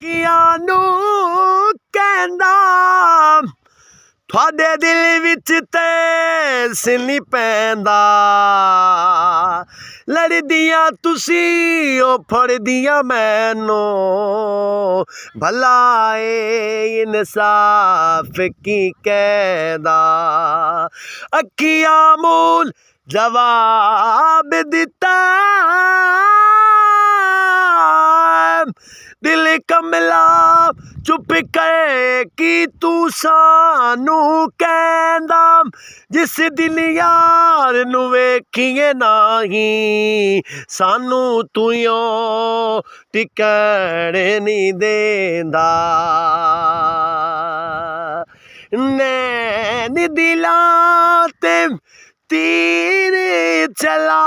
ਅੱਖੀਆਂ ਨੂੰ ਕਹਿੰਦਾ ਤੁਹਾਡੇ ਦਿਲ ਵਿੱਚ ਤੇਸ ਨਹੀਂ ਪੈਂਦਾ। ਲੜਦੀਆਂ ਤੁਸੀਂ ਉਹ ਫੜਦੀਆਂ ਮੈਨੂੰ ਭਲਾ ਏ ਇਨਸਾਫ ਕੀ ਕਹਿੰਦਾ। ਅੱਖੀਆਂ ਮੂਲ ਜਵਾਬ ਦਿੱਤਾ ਦਿਲ ਕਮਲਾ ਚੁੱਪ ਕੇ ਕੀ ਤੂੰ ਸਾਨੂੰ ਕਹਿੰਦਾ। ਜਿਸ ਦਿਨ ਯਾਰ ਨੂੰ ਵੇਖੀਏ ਨਹੀਂ ਸਾਨੂੰ ਤੂੰ ਓ ਟਿਕਣ ਨਹੀਂ ਦੇਂਦਾ। ਨੈਣ ਦਿਲਾਂ ਤੇ ਤੀਰ ਚਲਾ